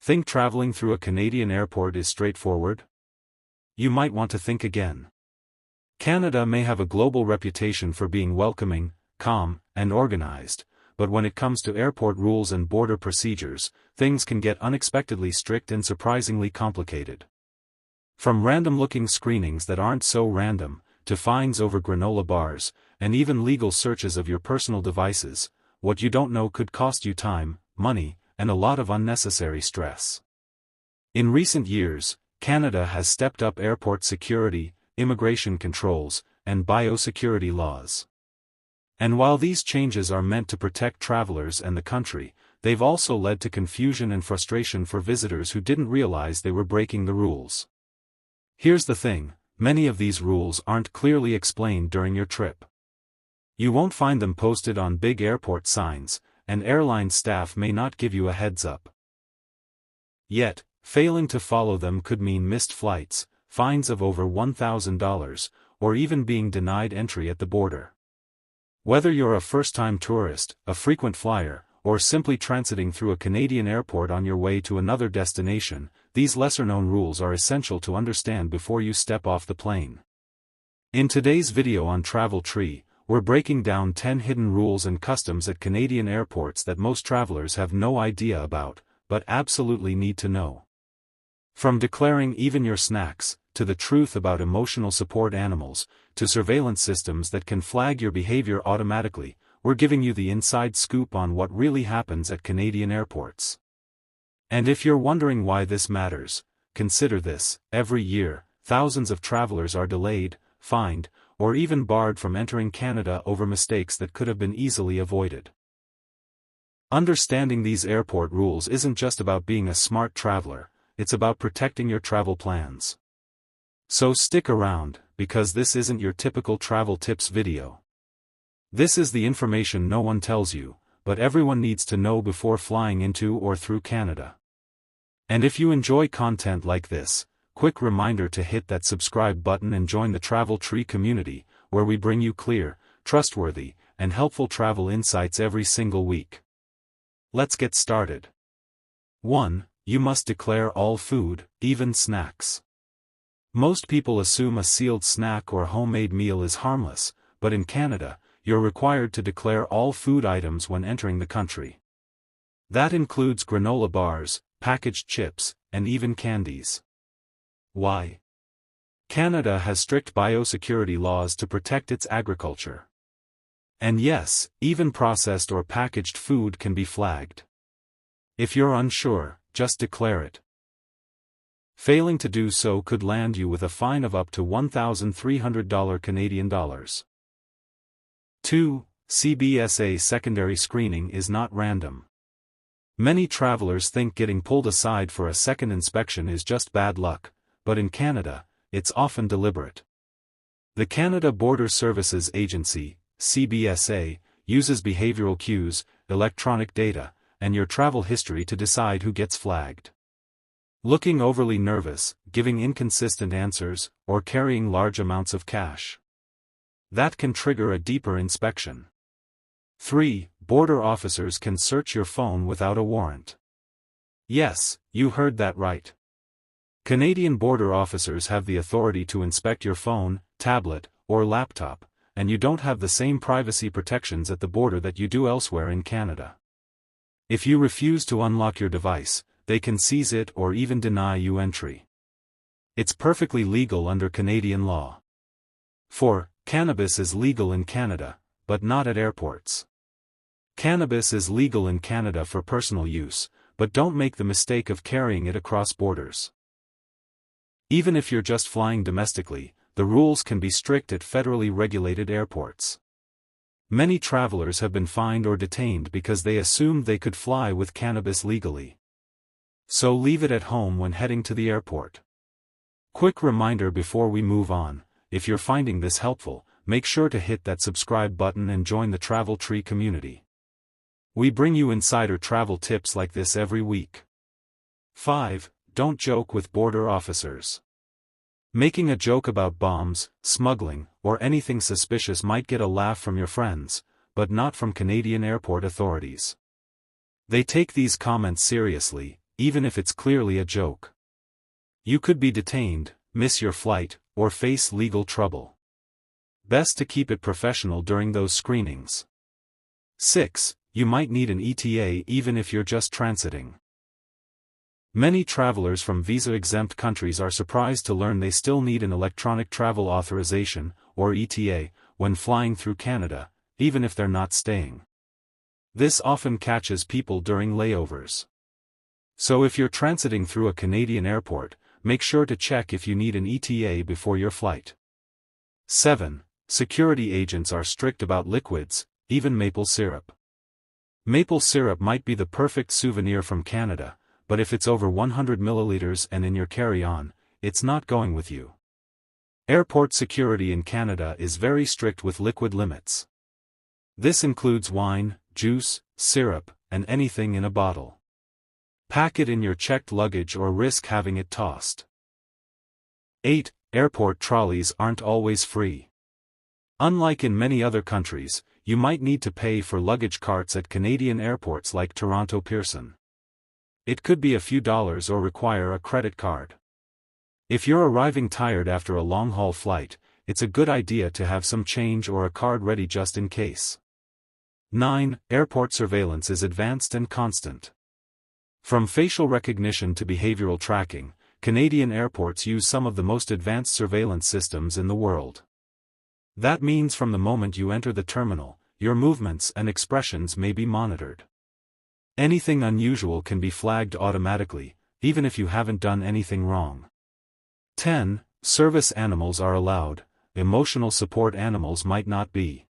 Think traveling through a Canadian airport is straightforward? You might want to think again. Canada may have a global reputation for being welcoming, calm, and organized, but when it comes to airport rules and border procedures, things can get unexpectedly strict and surprisingly complicated. From random-looking screenings that aren't so random, to fines over granola bars, and even legal searches of your personal devices, what you don't know could cost you time, money, and a lot of unnecessary stress. In recent years, Canada has stepped up airport security, immigration controls, and biosecurity laws. And while these changes are meant to protect travelers and the country, they've also led to confusion and frustration for visitors who didn't realize they were breaking the rules. Here's the thing, many of these rules aren't clearly explained during your trip. You won't find them posted on big airport signs, and airline staff may not give you a heads up. Yet, failing to follow them could mean missed flights, fines of over $1,000, or even being denied entry at the border. Whether you're a first-time tourist, a frequent flyer, or simply transiting through a Canadian airport on your way to another destination, these lesser-known rules are essential to understand before you step off the plane. In today's video on Travel Tree, we're breaking down 10 hidden rules and customs at Canadian airports that most travelers have no idea about, but absolutely need to know. From declaring even your snacks, to the truth about emotional support animals, to surveillance systems that can flag your behavior automatically, we're giving you the inside scoop on what really happens at Canadian airports. And if you're wondering why this matters, consider this: every year, thousands of travelers are delayed, fined, or even barred from entering Canada over mistakes that could have been easily avoided. Understanding these airport rules isn't just about being a smart traveler, it's about protecting your travel plans. So stick around, because this isn't your typical travel tips video. This is the information no one tells you, but everyone needs to know before flying into or through Canada. And if you enjoy content like this, quick reminder to hit that subscribe button and join the Travel Tree community, where we bring you clear, trustworthy, and helpful travel insights every single week. Let's get started. 1. You must declare all food, even snacks. Most people assume a sealed snack or homemade meal is harmless, but in Canada, you're required to declare all food items when entering the country. That includes granola bars, packaged chips, and even candies. Why? Canada has strict biosecurity laws to protect its agriculture. And yes, even processed or packaged food can be flagged. If you're unsure, just declare it. Failing to do so could land you with a fine of up to $1,300 Canadian dollars. 2. CBSA secondary screening is not random. Many travelers think getting pulled aside for a second inspection is just bad luck, but in Canada, it's often deliberate. The Canada Border Services Agency, CBSA, uses behavioral cues, electronic data, and your travel history to decide who gets flagged. Looking overly nervous, giving inconsistent answers, or carrying large amounts of cash. That can trigger a deeper inspection. 3. Border officers can search your phone without a warrant. Yes, you heard that right. Canadian border officers have the authority to inspect your phone, tablet, or laptop, and you don't have the same privacy protections at the border that you do elsewhere in Canada. If you refuse to unlock your device, they can seize it or even deny you entry. It's perfectly legal under Canadian law. 4. Cannabis is legal in Canada, but not at airports. Cannabis is legal in Canada for personal use, but don't make the mistake of carrying it across borders. Even if you're just flying domestically, the rules can be strict at federally regulated airports. Many travelers have been fined or detained because they assumed they could fly with cannabis legally. So leave it at home when heading to the airport. Quick reminder before we move on, if you're finding this helpful, make sure to hit that subscribe button and join the Travel Tree community. We bring you insider travel tips like this every week. 5. Don't joke with border officers. Making a joke about bombs, smuggling, or anything suspicious might get a laugh from your friends, but not from Canadian airport authorities. They take these comments seriously, even if it's clearly a joke. You could be detained, miss your flight, or face legal trouble. Best to keep it professional during those screenings. 6. You might need an ETA even if you're just transiting. Many travelers from visa-exempt countries are surprised to learn they still need an electronic travel authorization, or ETA, when flying through Canada, even if they're not staying. This often catches people during layovers. So if you're transiting through a Canadian airport, make sure to check if you need an ETA before your flight. 7. Security agents are strict about liquids, even maple syrup. Maple syrup might be the perfect souvenir from Canada, but if it's over 100 milliliters and in your carry-on, it's not going with you. Airport security in Canada is very strict with liquid limits. This includes wine, juice, syrup, and anything in a bottle. Pack it in your checked luggage or risk having it tossed. 8. Airport trolleys aren't always free. Unlike in many other countries, you might need to pay for luggage carts at Canadian airports like Toronto Pearson. It could be a few dollars or require a credit card. If you're arriving tired after a long-haul flight, it's a good idea to have some change or a card ready just in case. 9. Airport surveillance is advanced and constant. From facial recognition to behavioral tracking, Canadian airports use some of the most advanced surveillance systems in the world. That means from the moment you enter the terminal, your movements and expressions may be monitored. Anything unusual can be flagged automatically, even if you haven't done anything wrong. 10. Service animals are allowed, emotional support animals might not be.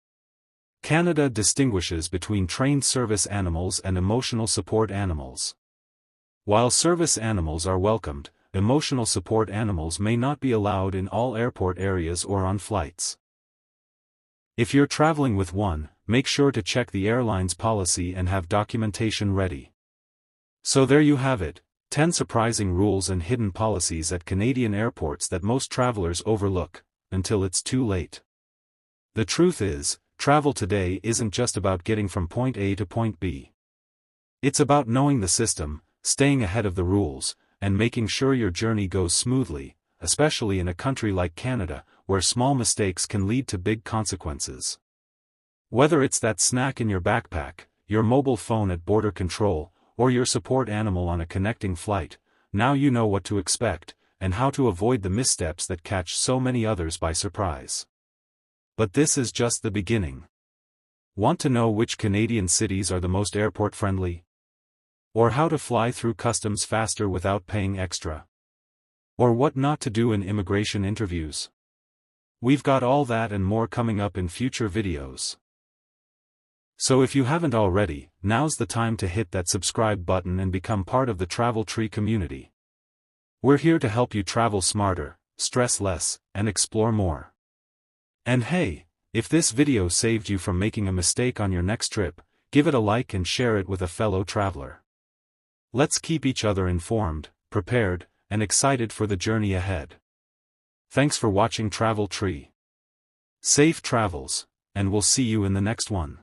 Canada distinguishes between trained service animals and emotional support animals. While service animals are welcomed, emotional support animals may not be allowed in all airport areas or on flights. If you're traveling with one, make sure to check the airline's policy and have documentation ready. So there you have it, 10 surprising rules and hidden policies at Canadian airports that most travelers overlook, until it's too late. The truth is, travel today isn't just about getting from point A to point B. It's about knowing the system, staying ahead of the rules, and making sure your journey goes smoothly, especially in a country like Canada, where small mistakes can lead to big consequences. Whether it's that snack in your backpack, your mobile phone at border control, or your support animal on a connecting flight, now you know what to expect, and how to avoid the missteps that catch so many others by surprise. But this is just the beginning. Want to know which Canadian cities are the most airport-friendly? Or how to fly through customs faster without paying extra? Or what not to do in immigration interviews? We've got all that and more coming up in future videos. So if you haven't already, now's the time to hit that subscribe button and become part of the Travel Tree community. We're here to help you travel smarter, stress less, and explore more. And hey, if this video saved you from making a mistake on your next trip, give it a like and share it with a fellow traveler. Let's keep each other informed, prepared, and excited for the journey ahead. Thanks for watching Travel Tree. Safe travels, and we'll see you in the next one.